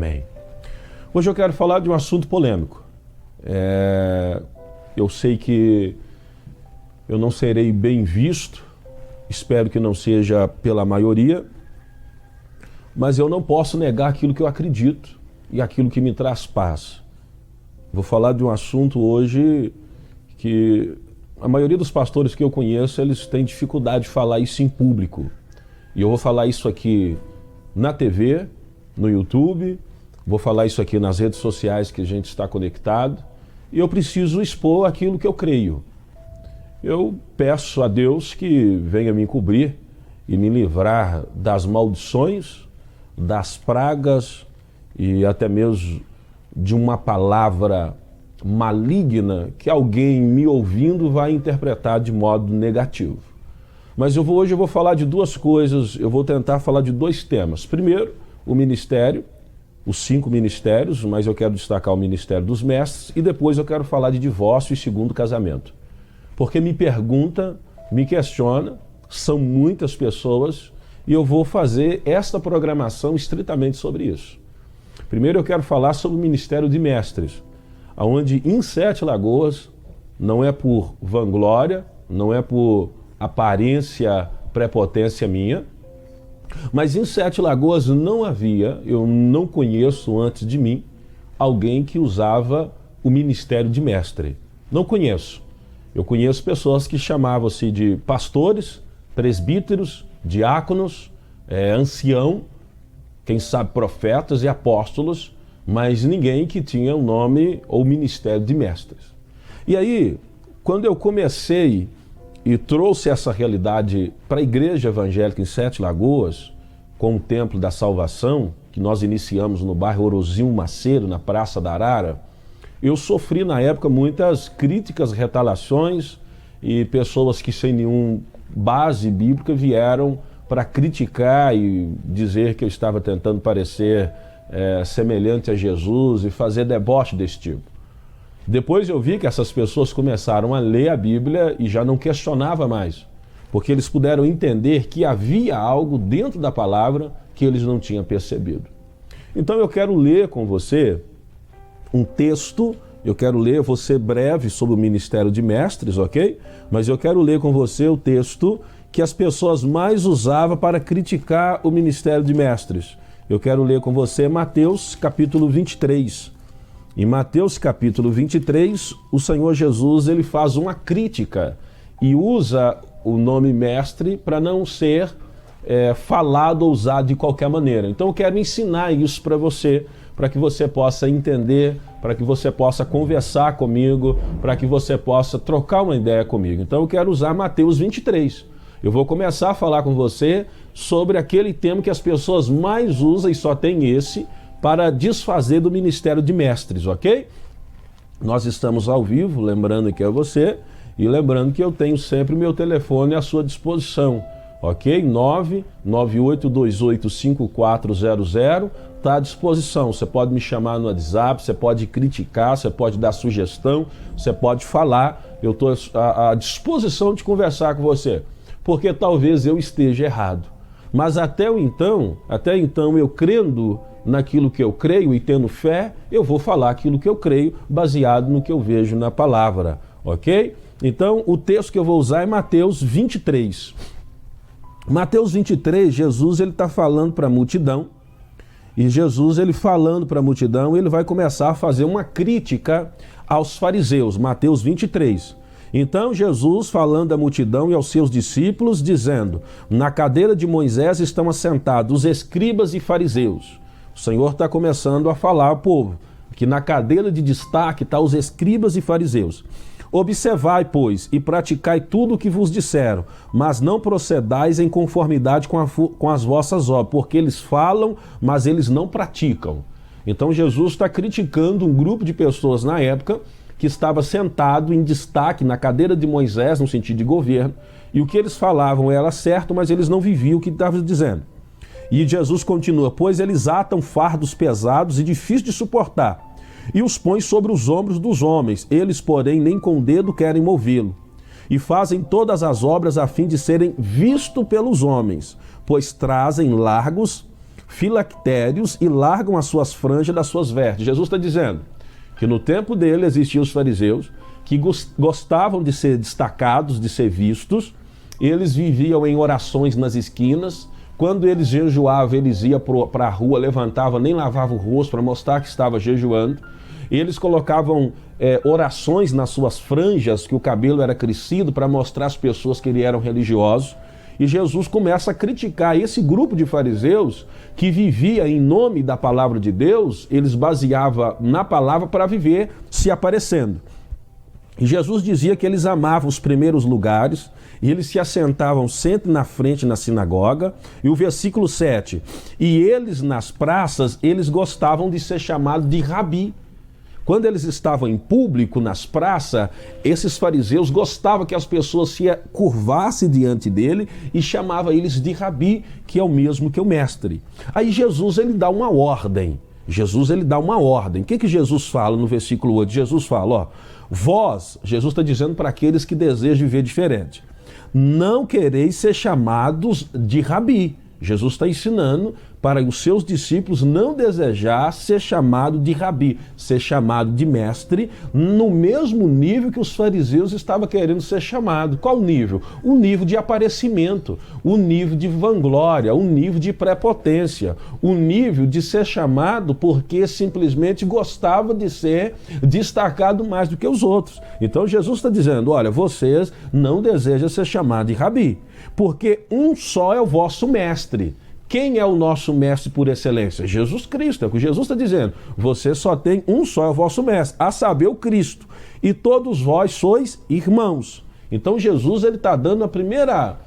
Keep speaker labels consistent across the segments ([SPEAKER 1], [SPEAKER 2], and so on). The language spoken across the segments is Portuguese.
[SPEAKER 1] Amém. Hoje eu quero falar de um assunto polêmico. Eu sei que eu não serei bem visto, espero que não seja pela maioria, mas eu não posso negar aquilo que eu acredito e aquilo que me traz paz. Vou falar de um assunto hoje que a maioria dos pastores que eu conheço, eles têm dificuldade de falar isso em público. E eu vou falar isso aqui na TV, no YouTube, vou falar isso aqui nas redes sociais que a gente está conectado, e eu preciso expor aquilo que eu creio. Eu peço a Deus que venha me cobrir e me livrar das maldições, das pragas e até mesmo de uma palavra maligna que alguém me ouvindo vai interpretar de modo negativo. Mas hoje eu vou falar de duas coisas, eu vou tentar falar de dois temas. Primeiro, o ministério, os 5 ministérios, mas eu quero destacar o ministério dos mestres, e depois eu quero falar de divórcio e segundo casamento. Porque me pergunta, me questiona, são muitas pessoas, e eu vou fazer esta programação estritamente sobre isso. Primeiro eu quero falar sobre o ministério de mestres, onde em Sete Lagoas, não é por vanglória, não é por aparência, prepotência minha, mas em Sete Lagoas não havia, eu não conheço antes de mim, alguém que usava o ministério de mestre. Não conheço. Eu conheço pessoas que chamavam-se de pastores, presbíteros, diáconos, ancião, quem sabe profetas e apóstolos, mas ninguém que tinha o nome ou ministério de mestres. E aí, quando eu comecei e trouxe essa realidade para a igreja evangélica em Sete Lagoas, com o Templo da Salvação, que nós iniciamos no bairro Orozinho Macedo, na Praça da Arara, eu sofri na época muitas críticas, retaliações e pessoas que sem nenhuma base bíblica vieram para criticar e dizer que eu estava tentando parecer semelhante a Jesus e fazer deboche desse tipo. Depois eu vi que essas pessoas começaram a ler a Bíblia e já não questionava mais, porque eles puderam entender que havia algo dentro da palavra que eles não tinham percebido. Então eu quero ler com você um texto, eu vou ser breve sobre o ministério de mestres, ok? Mas eu quero ler com você o texto que as pessoas mais usavam para criticar o ministério de mestres. Eu quero ler com você Mateus capítulo 23. Em Mateus capítulo 23, o Senhor Jesus ele faz uma crítica e usa o nome mestre para não ser falado ou usado de qualquer maneira. Então eu quero ensinar isso para que você possa entender, para que você possa conversar comigo, para que você possa trocar uma ideia comigo. Então eu quero usar Mateus 23. Eu vou começar a falar com você sobre aquele tema que as pessoas mais usam, e só tem esse, para desfazer do ministério de mestres, ok? Nós estamos ao vivo, lembrando que é você, e lembrando que eu tenho sempre o meu telefone à sua disposição, ok? 998285400, está à disposição. Você pode me chamar no WhatsApp, você pode criticar, você pode dar sugestão, você pode falar, eu estou à disposição de conversar com você, porque talvez eu esteja errado. Mas até então eu crendo naquilo que eu creio e tendo fé, eu vou falar aquilo que eu creio, baseado no que eu vejo na palavra, ok? Então, o texto que eu vou usar é Mateus 23. Mateus 23, Jesus ele está falando para a multidão, e Jesus ele falando para a multidão, ele vai começar a fazer uma crítica aos fariseus, Mateus 23. Então Jesus falando à multidão e aos seus discípulos, dizendo: na cadeira de Moisés estão assentados os escribas e fariseus. O Senhor está começando a falar ao povo que na cadeira de destaque estão os escribas e fariseus. Observai, pois, e praticai tudo o que vos disseram, mas não procedais em conformidade com as vossas obras, porque eles falam, mas eles não praticam. Então Jesus está criticando um grupo de pessoas na época que estava sentado em destaque na cadeira de Moisés, no sentido de governo, e o que eles falavam era certo, mas eles não viviam o que estava dizendo. E Jesus continua: pois eles atam fardos pesados e difíceis de suportar, e os põem sobre os ombros dos homens, eles, porém, nem com o dedo querem movê-lo. E fazem todas as obras a fim de serem vistos pelos homens, pois trazem largos filactérios e largam as suas franjas das suas vestes. Jesus está dizendo que no tempo dele existiam os fariseus que gostavam de ser destacados, de ser vistos. Eles viviam em orações nas esquinas. Quando eles jejuavam, eles iam para a rua, levantavam, nem lavavam o rosto para mostrar que estava jejuando. Eles colocavam orações nas suas franjas, que o cabelo era crescido, para mostrar às pessoas que eles eram religiosos. E Jesus começa a criticar esse grupo de fariseus que vivia em nome da palavra de Deus. Eles baseavam na palavra para viver se aparecendo. E Jesus dizia que eles amavam os primeiros lugares, e eles se assentavam sempre na frente na sinagoga. E o versículo 7, e eles nas praças, eles gostavam de ser chamados de rabi. Quando eles estavam em público, nas praças, esses fariseus gostavam que as pessoas se curvassem diante dele e chamavam eles de rabi, que é o mesmo que o mestre. Aí Jesus, ele dá uma ordem. O que Jesus fala no versículo 8? Jesus fala, ó, vós, Jesus está dizendo para aqueles que desejam viver diferente, não quereis ser chamados de rabi. Jesus está ensinando para os seus discípulos não desejar ser chamado de rabi, ser chamado de mestre, no mesmo nível que os fariseus estavam querendo ser chamados. Qual nível? O nível de aparecimento, o nível de vanglória, o nível de prepotência, o nível de ser chamado porque simplesmente gostava de ser destacado mais do que os outros. Então Jesus está dizendo, olha, vocês não desejam ser chamados de rabi, porque um só é o vosso mestre. Quem é o nosso mestre por excelência? Jesus Cristo. É o que Jesus está dizendo. Você só tem um só, é o vosso mestre, a saber, o Cristo. E todos vós sois irmãos. Então Jesus está dando a primeira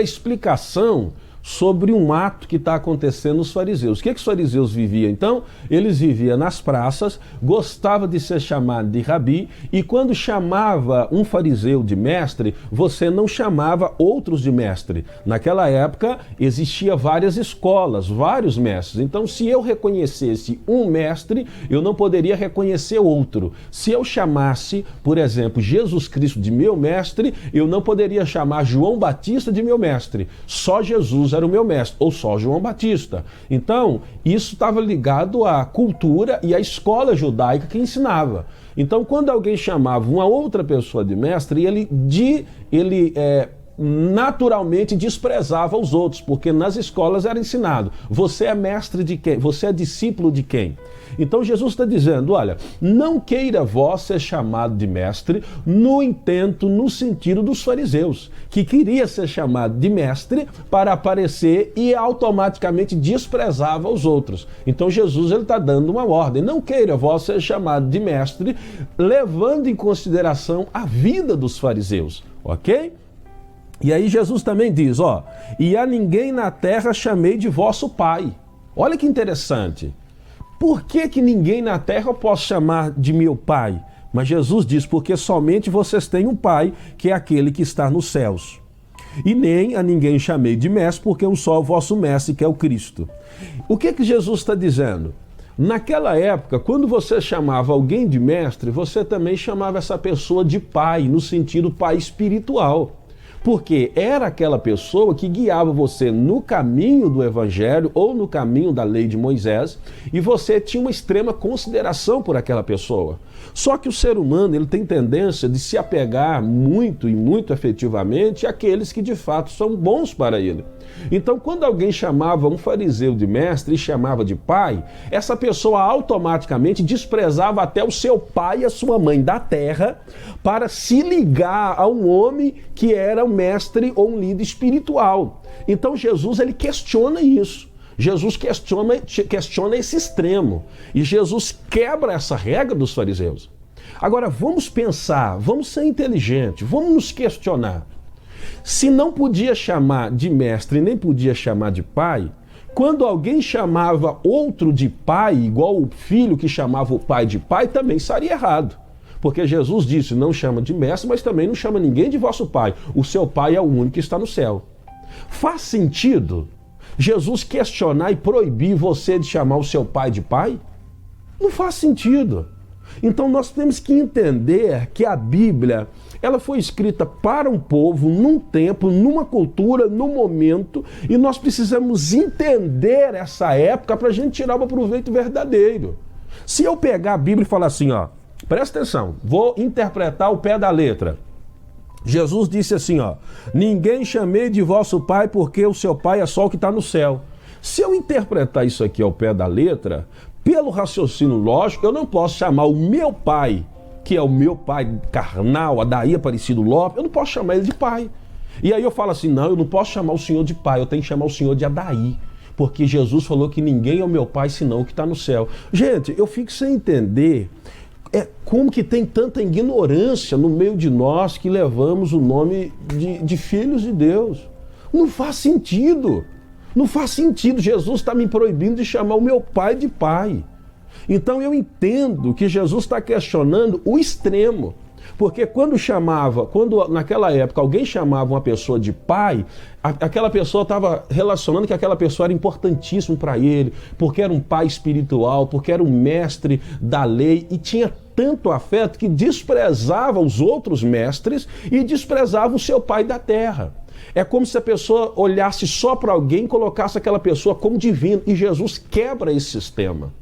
[SPEAKER 1] explicação sobre um ato que está acontecendo nos fariseus. O que os fariseus viviam então? Eles viviam nas praças, gostavam de ser chamado de rabi, e quando chamava um fariseu de mestre, você não chamava outros de mestre. Naquela época existia várias escolas, vários mestres. Então, se eu reconhecesse um mestre, eu não poderia reconhecer outro. Se eu chamasse, por exemplo, Jesus Cristo de meu mestre, eu não poderia chamar João Batista de meu mestre. Só Jesus era o meu mestre, ou só João Batista. Então, isso estava ligado à cultura e à escola judaica que ensinava. Então, quando alguém chamava uma outra pessoa de mestre, ele naturalmente desprezava os outros, porque nas escolas era ensinado, você é mestre de quem? Você é discípulo de quem? Então Jesus está dizendo, olha, não queira vós ser chamado de mestre, no sentido dos fariseus, que queria ser chamado de mestre para aparecer e automaticamente desprezava os outros. Então Jesus está dando uma ordem, não queira vós ser chamado de mestre, levando em consideração a vida dos fariseus, ok? E aí Jesus também diz, ó, e a ninguém na terra chamei de vosso pai. Olha que interessante. Por que ninguém na terra eu posso chamar de meu pai? Mas Jesus diz, porque somente vocês têm um pai, que é aquele que está nos céus. E nem a ninguém chamei de mestre, porque um só é o vosso mestre, que é o Cristo. O que Jesus está dizendo? Naquela época, quando você chamava alguém de mestre, você também chamava essa pessoa de pai, no sentido pai espiritual. Porque era aquela pessoa que guiava você no caminho do Evangelho ou no caminho da lei de Moisés, e você tinha uma extrema consideração por aquela pessoa. Só que o ser humano, ele tem tendência de se apegar muito e muito efetivamente àqueles que de fato são bons para ele. Então, quando alguém chamava um fariseu de mestre e chamava de pai, essa pessoa automaticamente desprezava até o seu pai e a sua mãe da terra para se ligar a um homem que era um mestre ou um líder espiritual. Então Jesus, ele questiona isso. Jesus questiona esse extremo. E Jesus quebra essa regra dos fariseus. Agora, vamos pensar, vamos ser inteligentes, vamos nos questionar. Se não podia chamar de mestre, nem podia chamar de pai, quando alguém chamava outro de pai, igual o filho que chamava o pai de pai, também estaria errado. Porque Jesus disse, não chama de mestre, mas também não chama ninguém de vosso pai. O seu pai é o único que está no céu. Faz sentido Jesus questionar e proibir você de chamar o seu pai de pai? Não faz sentido. Então nós temos que entender que a Bíblia, ela foi escrita para um povo, num tempo, numa cultura, num momento, e nós precisamos entender essa época para a gente tirar o proveito verdadeiro. Se eu pegar a Bíblia e falar assim, ó, presta atenção, vou interpretar o pé da letra. Jesus disse assim, ó, ninguém chamei de vosso pai porque o seu pai é só o que está no céu. Se eu interpretar isso aqui ao pé da letra, pelo raciocínio lógico, eu não posso chamar o meu pai, que é o meu pai carnal, Adair Aparecido Lopes, eu não posso chamar ele de pai. E aí eu falo assim, não, eu não posso chamar o Senhor de pai, eu tenho que chamar o Senhor de Adair, porque Jesus falou que ninguém é o meu pai senão o que está no céu. Gente, eu fico sem entender como que tem tanta ignorância no meio de nós que levamos o nome de filhos de Deus. Não faz sentido. Não faz sentido. Jesus está me proibindo de chamar o meu pai de pai. Então eu entendo que Jesus está questionando o extremo. Porque quando naquela época alguém chamava uma pessoa de pai, aquela pessoa estava relacionando que aquela pessoa era importantíssimo para ele, porque era um pai espiritual, porque era um mestre da lei e tinha tanto afeto que desprezava os outros mestres e desprezava o seu pai da terra. É como se a pessoa olhasse só para alguém e colocasse aquela pessoa como divino, e Jesus quebra esse sistema.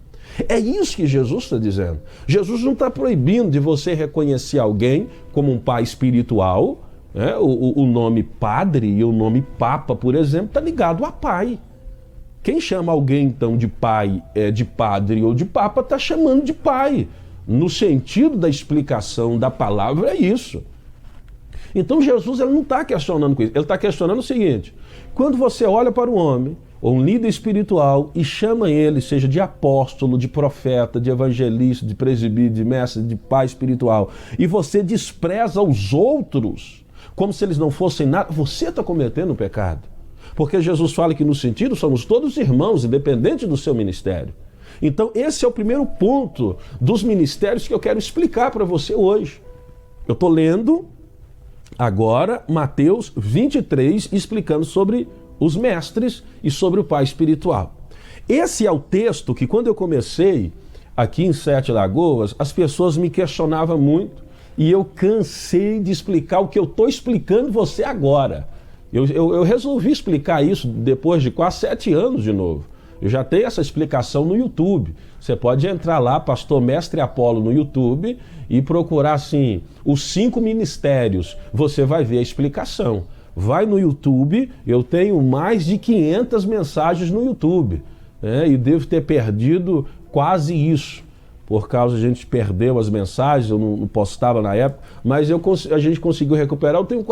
[SPEAKER 1] É isso que Jesus está dizendo. Jesus não está proibindo de você reconhecer alguém como um pai espiritual, né? O nome padre e o nome papa, por exemplo, está ligado a pai. Quem chama alguém então de pai, de padre ou de papa, está chamando de pai. No sentido da explicação da palavra é isso. Então Jesus ele não está questionando com isso. Ele está questionando o seguinte: quando você olha para um homem ou um líder espiritual e chama ele, seja de apóstolo, de profeta, de evangelista, de presbítero, de mestre, de pai espiritual, e você despreza os outros como se eles não fossem nada, você está cometendo um pecado. Porque Jesus fala que no sentido somos todos irmãos, independente do seu ministério. Então esse é o primeiro ponto dos ministérios que eu quero explicar para você hoje. Eu estou lendo agora Mateus 23, explicando sobre os mestres e sobre o pai espiritual. Esse é o texto que quando eu comecei aqui em Sete Lagoas, as pessoas me questionavam muito e eu cansei de explicar o que eu estou explicando você agora. Eu resolvi explicar isso depois de quase 7 anos de novo. Eu já tenho essa explicação no YouTube. Você pode entrar lá, Pastor Mestre Apolo, no YouTube e procurar assim, os 5 ministérios. Você vai ver a explicação. Vai no YouTube, eu tenho mais de 500 mensagens no YouTube, né? E devo ter perdido quase isso. Por causa a gente perdeu as mensagens, eu não postava na época, mas a gente conseguiu recuperar. Eu tenho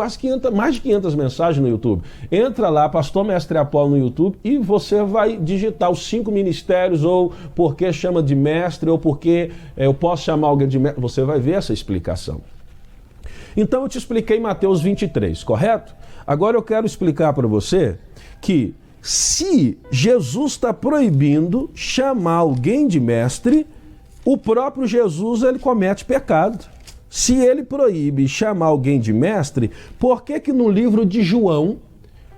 [SPEAKER 1] mais de 500 mensagens no YouTube. Entra lá, Pastor Mestre Apolo no YouTube, e você vai digitar os 5 ministérios, ou por que chama de mestre, ou porque eu posso chamar alguém de mestre. Você vai ver essa explicação. Então eu te expliquei Mateus 23, correto? Agora eu quero explicar para você que se Jesus está proibindo chamar alguém de mestre, o próprio Jesus ele comete pecado. Se ele proíbe chamar alguém de mestre, por que no livro de João,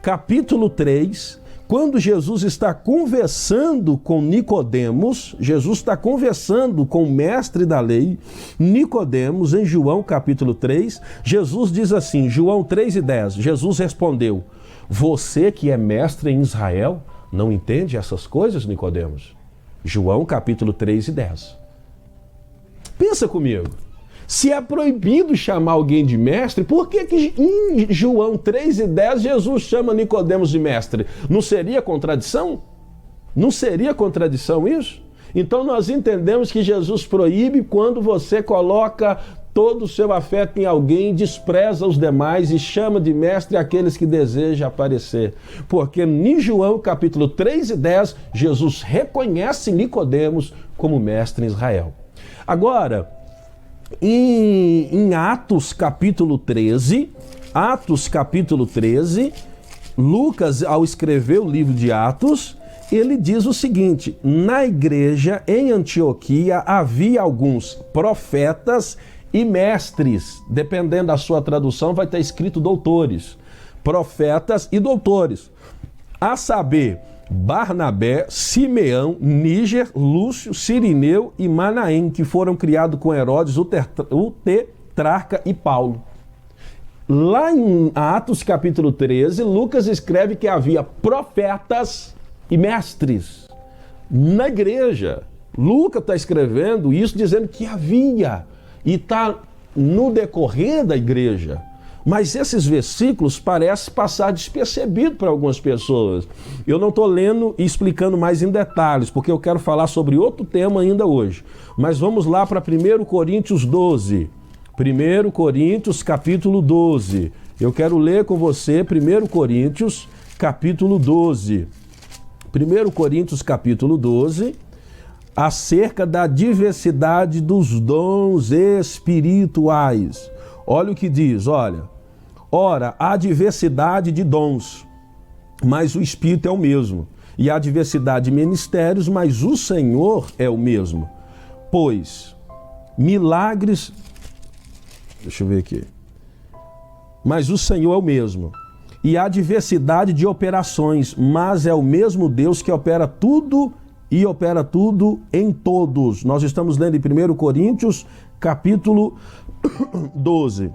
[SPEAKER 1] capítulo 3, quando Jesus está conversando com Nicodemos, Jesus está conversando com o mestre da lei, Nicodemos, em João capítulo 3, Jesus diz assim, João 3:10, Jesus respondeu, você que é mestre em Israel, não entende essas coisas, Nicodemos? João capítulo 3:10. Pensa comigo, se é proibido chamar alguém de mestre, por que em João 3:10 Jesus chama Nicodemos de mestre? Não seria contradição? Não seria contradição isso? Então nós entendemos que Jesus proíbe quando você coloca todo o seu afeto em alguém, despreza os demais e chama de mestre aqueles que desejam aparecer. Porque em João capítulo 3:10, Jesus reconhece Nicodemos como mestre em Israel. Agora, em Atos capítulo 13, Lucas, ao escrever o livro de Atos, ele diz o seguinte, na igreja em Antioquia havia alguns profetas e mestres, dependendo da sua tradução vai estar escrito doutores, profetas e doutores, a saber, Barnabé, Simeão, Níger, Lúcio, Cirineu e Manaém, que foram criados com Herodes, o tetrarca e Paulo. Lá em Atos capítulo 13, Lucas escreve que havia profetas e mestres na igreja. Lucas está escrevendo isso dizendo que havia, e está no decorrer da igreja. Mas esses versículos parecem passar despercebido para algumas pessoas. Eu não estou lendo e explicando mais em detalhes, porque eu quero falar sobre outro tema ainda hoje. Mas vamos lá para 1 Coríntios 12. 1 Coríntios capítulo 12. Eu quero ler com você 1 Coríntios capítulo 12. 1 Coríntios capítulo 12, acerca da diversidade dos dons espirituais. Olha o que diz, olha. Ora, há diversidade de dons, mas o Espírito é o mesmo. E há diversidade de ministérios, mas o Senhor é o mesmo. Pois, milagres... Deixa eu ver aqui. Mas o Senhor é o mesmo. E há diversidade de operações, mas é o mesmo Deus que opera tudo e opera tudo em todos. Nós estamos lendo em 1 Coríntios, capítulo 12.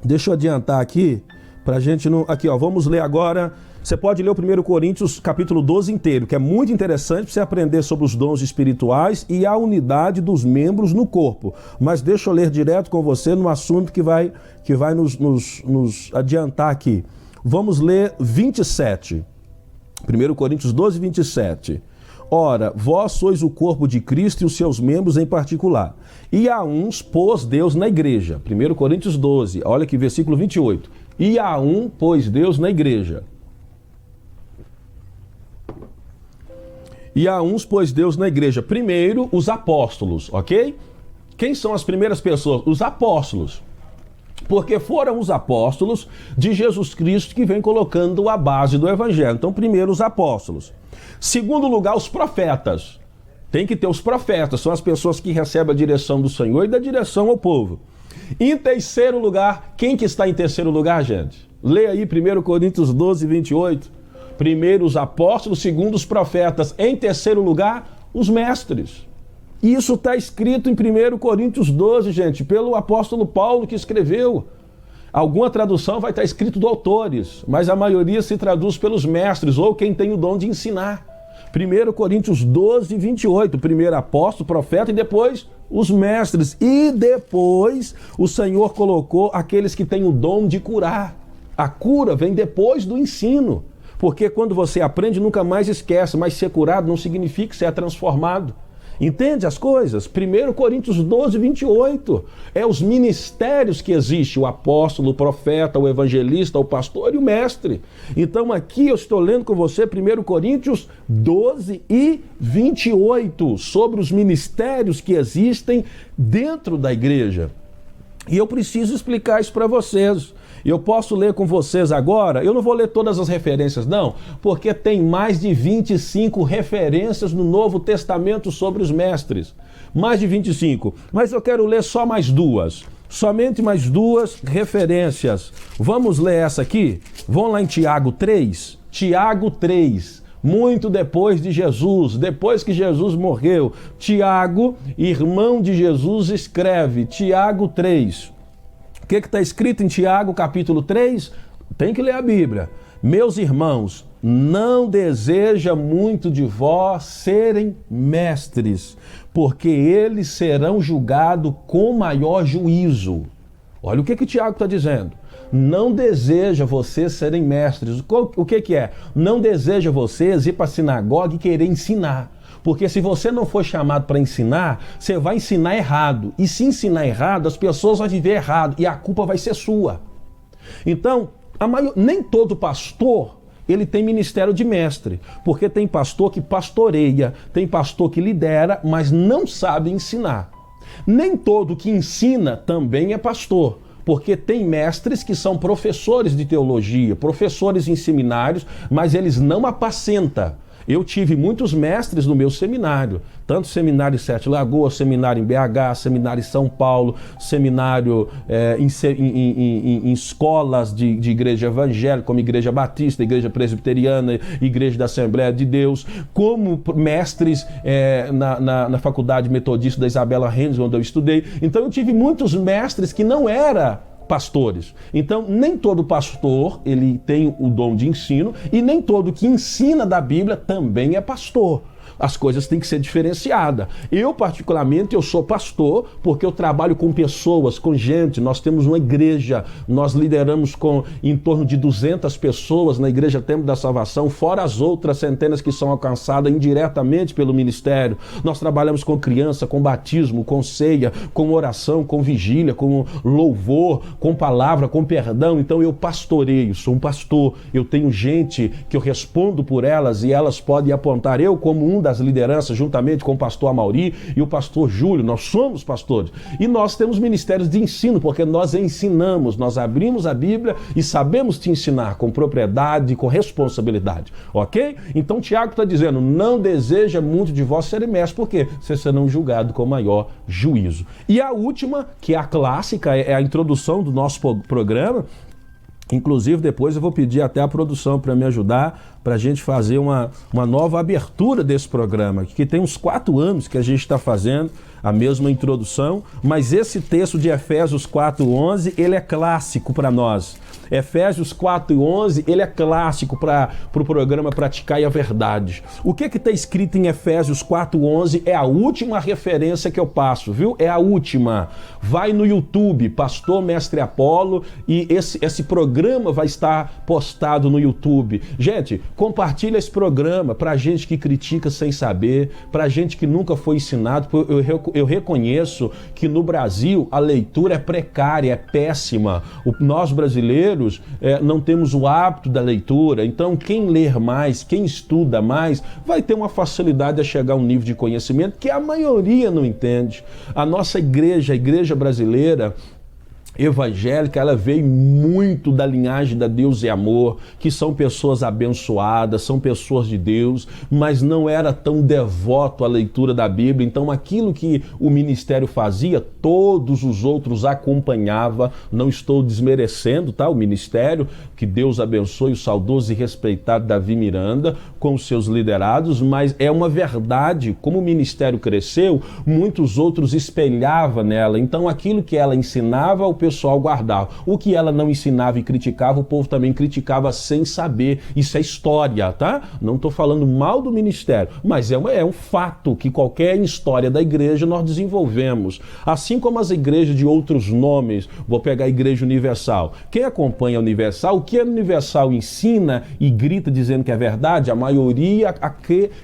[SPEAKER 1] Deixa eu adiantar aqui, pra gente não... Aqui, ó, vamos ler agora. Você pode ler o 1 Coríntios, capítulo 12 inteiro, que é muito interessante para você aprender sobre os dons espirituais e a unidade dos membros no corpo. Mas deixa eu ler direto com você no assunto que vai nos adiantar aqui. Vamos ler 27. 1 Coríntios 12, 27. Ora, vós sois o corpo de Cristo e os seus membros em particular. E a uns pôs Deus na igreja. 1 Coríntios 12, olha aqui, versículo 28. E a um pôs Deus na igreja. E a uns pôs Deus na igreja. Primeiro, os apóstolos, ok? Quem são as primeiras pessoas? Os apóstolos. Porque foram os apóstolos de Jesus Cristo que vem colocando a base do evangelho. Então, primeiro os apóstolos. Segundo lugar, os profetas. Tem que ter os profetas, são as pessoas que recebem a direção do Senhor e da direção ao povo. Em terceiro lugar, quem que está em terceiro lugar, gente? Leia aí 1 Coríntios 12, 28. Primeiro os apóstolos, segundo os profetas. Em terceiro lugar, os mestres. Isso está escrito em 1 Coríntios 12, gente, pelo apóstolo Paulo que escreveu. Alguma tradução vai estar escrito de autores, mas a maioria se traduz pelos mestres ou quem tem o dom de ensinar. 1 Coríntios 12, 28, primeiro apóstolo, profeta e depois os mestres. E depois o Senhor colocou aqueles que têm o dom de curar. A cura vem depois do ensino, porque quando você aprende nunca mais esquece, mas ser curado não significa ser transformado. Entende as coisas? 1 Coríntios 12, 28. É os ministérios que existem, o apóstolo, o profeta, o evangelista, o pastor e o mestre. Então aqui eu estou lendo com você 1 Coríntios 12 e 28, sobre os ministérios que existem dentro da igreja. E eu preciso explicar isso para vocês. Eu posso ler com vocês agora, eu não vou ler todas as referências não, porque tem mais de 25 referências no Novo Testamento sobre os mestres. Mais de 25, mas eu quero ler só mais duas. Somente mais duas referências. Vamos ler essa aqui? Vamos lá em Tiago 3. Tiago 3. Muito depois de Jesus, depois que Jesus morreu, Tiago, irmão de Jesus, escreve, Tiago 3. O que está escrito em Tiago, capítulo 3? Tem que ler a Bíblia. Meus irmãos, não deseja muito de vós serem mestres, porque eles serão julgados com maior juízo. Olha o que Tiago está dizendo. Não deseja vocês serem mestres. O que é? Não deseja vocês ir para a sinagoga e querer ensinar. Porque se você não for chamado para ensinar, você vai ensinar errado. E se ensinar errado, as pessoas vão viver errado e a culpa vai ser sua. Então, nem todo pastor ele tem ministério de mestre. Porque tem pastor que pastoreia, tem pastor que lidera, mas não sabe ensinar. Nem todo que ensina também é pastor. Porque tem mestres que são professores de teologia, professores em seminários, mas eles não apacentam. Eu tive muitos mestres no meu seminário, tanto seminário em Sete Lagoas, seminário em BH, seminário em São Paulo, seminário em escolas de igreja evangélica, como Igreja Batista, Igreja Presbiteriana, Igreja da Assembleia de Deus, como mestres na Faculdade Metodista da Isabela Renz, onde eu estudei. Então eu tive muitos mestres que não eram pastores. Então, nem todo pastor ele tem o dom de ensino e nem todo que ensina da Bíblia também é pastor. As coisas têm que ser diferenciadas. Eu, particularmente, eu sou pastor porque eu trabalho com pessoas, com gente. Nós temos uma igreja, nós lideramos com em torno de 200 pessoas na Igreja Templo da Salvação, fora as outras centenas que são alcançadas indiretamente pelo ministério. Nós trabalhamos com criança, com batismo, com ceia, com oração, com vigília, com louvor, com palavra, com perdão. Então eu pastoreio, sou um pastor. Eu tenho gente que eu respondo por elas e elas podem apontar eu como um das lideranças, juntamente com o pastor Amauri e o pastor Júlio. Nós somos pastores e nós temos ministérios de ensino, porque nós ensinamos, nós abrimos a Bíblia e sabemos te ensinar com propriedade, com responsabilidade, ok? Então Tiago está dizendo, não deseja muito de vós serem mestres, porque vocês serão julgados com maior juízo. E a última, que é a clássica, é a introdução do nosso programa. Inclusive, depois eu vou pedir até a produção para me ajudar, para a gente fazer uma nova abertura desse programa, que tem uns 4 anos que a gente está fazendo a mesma introdução, mas esse texto de Efésios 4:11, ele é clássico para nós. Efésios 4:11, ele é clássico para o programa Praticar a Verdade. O que está escrito em Efésios 4:11 é a última referência que eu passo, viu? É a última. Vai no YouTube, Pastor Mestre Apolo, e esse programa vai estar postado no YouTube. Gente, compartilha esse programa para gente que critica sem saber, para gente que nunca foi ensinado. Eu reconheço que no Brasil a leitura é precária, é péssima. Nós brasileiros não temos o hábito da leitura, então quem ler mais, quem estuda mais, vai ter uma facilidade a chegar a um nível de conhecimento que a maioria não entende. A nossa igreja, a igreja brasileira evangélica, ela veio muito da linhagem da Deus e Amor, que são pessoas abençoadas, são pessoas de Deus, mas não era tão devoto à leitura da Bíblia. Então aquilo que o ministério fazia, todos os outros acompanhavam. Não estou desmerecendo, tá? O ministério, que Deus abençoe o saudoso e respeitado Davi Miranda com os seus liderados, mas é uma verdade, como o ministério cresceu, muitos outros espelhavam nela. Então aquilo que ela ensinava, o pessoal guardava. O que ela não ensinava e criticava, o povo também criticava sem saber. Isso é história, tá? Não estou falando mal do ministério, mas é um fato que qualquer história da igreja nós desenvolvemos. Assim como as igrejas de outros nomes, vou pegar a Igreja Universal. Quem acompanha a Universal, o que a Universal ensina e grita dizendo que é verdade, a maioria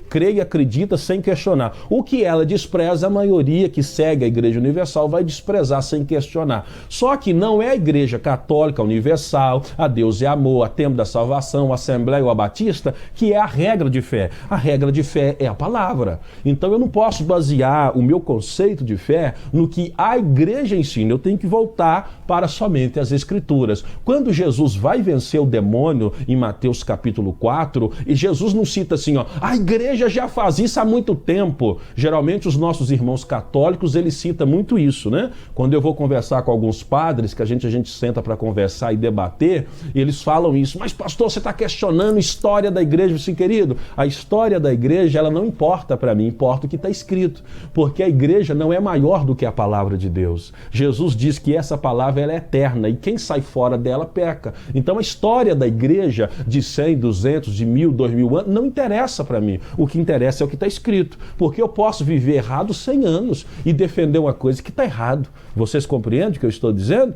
[SPEAKER 1] crê e acredita sem questionar. O que ela despreza, a maioria que segue a Igreja Universal vai desprezar sem questionar. Só que não é a Igreja Católica Universal, a Deus é Amor, a Templo da Salvação, a Assembleia ou a Batista, que é a regra de fé. A regra de fé é a palavra. Então eu não posso basear o meu conceito de fé no que a igreja ensina. Eu tenho que voltar para somente as Escrituras. Quando Jesus vai vencer o demônio em Mateus capítulo 4, e Jesus não cita assim, ó, a igreja já faz isso há muito tempo. Geralmente os nossos irmãos católicos, eles citam muito isso, né? Quando eu vou conversar com alguns padres, que a gente senta para conversar e debater, eles falam isso. Mas pastor, você está questionando a história da igreja? Sim, querido, a história da igreja, ela não importa para mim, importa o que está escrito. Porque a igreja não é maior do que a palavra de Deus. Jesus diz que essa palavra ela é eterna e quem sai fora dela peca. Então a história da igreja de 100, 200, de 1000, 2000 anos não interessa para mim. O que interessa é o que está escrito. Porque eu posso viver errado 100 anos e defender uma coisa que está errado. Vocês compreendem o que eu estou dizendo?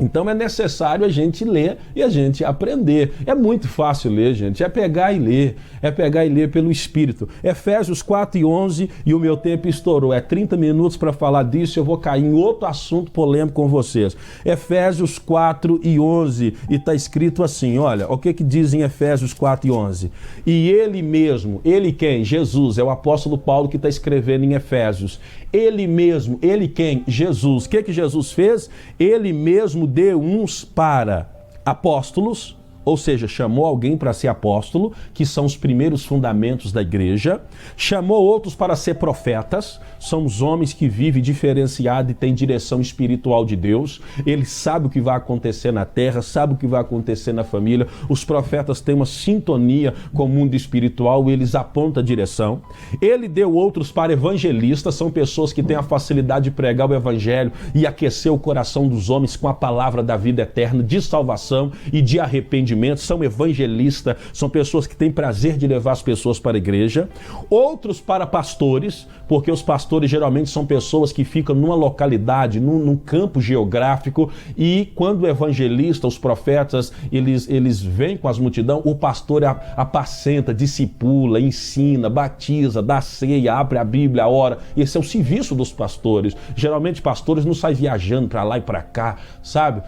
[SPEAKER 1] Então é necessário a gente ler e a gente aprender. É muito fácil ler, gente. É pegar e ler. É pegar e ler pelo Espírito. Efésios 4:11, e o meu tempo estourou. É 30 minutos para falar disso. Eu vou cair em outro assunto polêmico com vocês. Efésios 4:11. E está escrito assim, olha, o que diz em Efésios 4:11? E ele mesmo, ele quem? Jesus, é o apóstolo Paulo que está escrevendo em Efésios. Ele mesmo, ele quem? Jesus. O que Jesus fez? Ele mesmo deu uns para apóstolos, ou seja, chamou alguém para ser apóstolo, que são os primeiros fundamentos da igreja, chamou outros para ser profetas, são os homens que vivem diferenciado e têm direção espiritual de Deus, eles sabem o que vai acontecer na terra, sabem o que vai acontecer na família, os profetas têm uma sintonia com o mundo espiritual, eles apontam a direção. Ele deu outros para evangelistas, são pessoas que têm a facilidade de pregar o evangelho e aquecer o coração dos homens com a palavra da vida eterna, de salvação e de arrependimento, são evangelistas, são pessoas que têm prazer de levar as pessoas para a igreja. Outros para pastores, porque os pastores geralmente são pessoas que ficam numa localidade, num campo geográfico, e quando o evangelista, os profetas, eles vêm com as multidões, o pastor apacenta, discipula, ensina, batiza, dá ceia, abre a Bíblia, ora. Esse é o serviço dos pastores. Geralmente pastores não saem viajando para lá e para cá, sabe?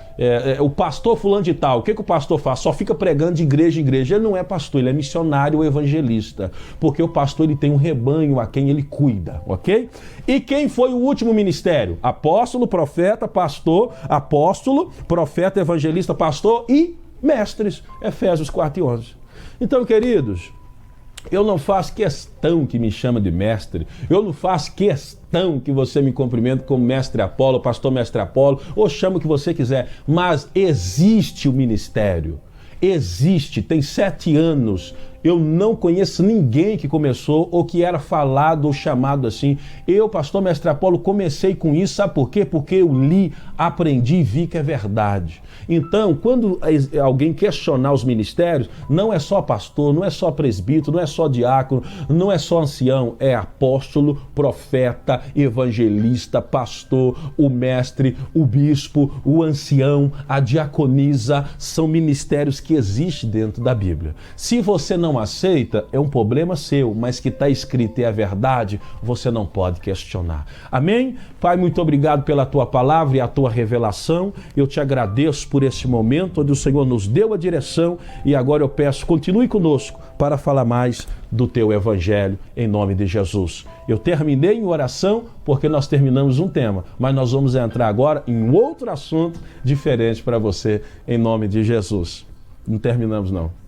[SPEAKER 1] O pastor fulano de tal, o que o pastor faz? Só fica pregando de igreja em igreja. Ele não é pastor, ele é missionário ou evangelista, porque o pastor ele tem um rebanho a quem ele cuida, ok? E quem foi o último ministério? Apóstolo, profeta, pastor, apóstolo, profeta, evangelista, pastor e mestres. Efésios 4:11. Então, queridos, eu não faço questão que me chame de mestre, eu não faço questão que você me cumprimente como mestre Apolo, pastor mestre Apolo, ou chame o que você quiser, mas existe o ministério, existe, tem 7 anos, eu não conheço ninguém que começou ou que era falado ou chamado assim. Eu, pastor mestre Apolo, comecei com isso, sabe por quê? Porque eu li, aprendi e vi que é verdade. Então, quando alguém questionar os ministérios, não é só pastor, não é só presbítero, não é só diácono, não é só ancião, é apóstolo, profeta, evangelista, pastor, o mestre, o bispo, o ancião, a diaconisa, são ministérios que existem dentro da Bíblia. Se você não aceita, é um problema seu, mas que está escrito e é verdade, você não pode questionar. Amém? Pai, muito obrigado pela tua palavra e a tua revelação. Eu te agradeço por esse momento onde o Senhor nos deu a direção e agora eu peço, continue conosco para falar mais do teu evangelho em nome de Jesus. Eu terminei em oração porque nós terminamos um tema, mas nós vamos entrar agora em outro assunto diferente para você em nome de Jesus. Não terminamos não.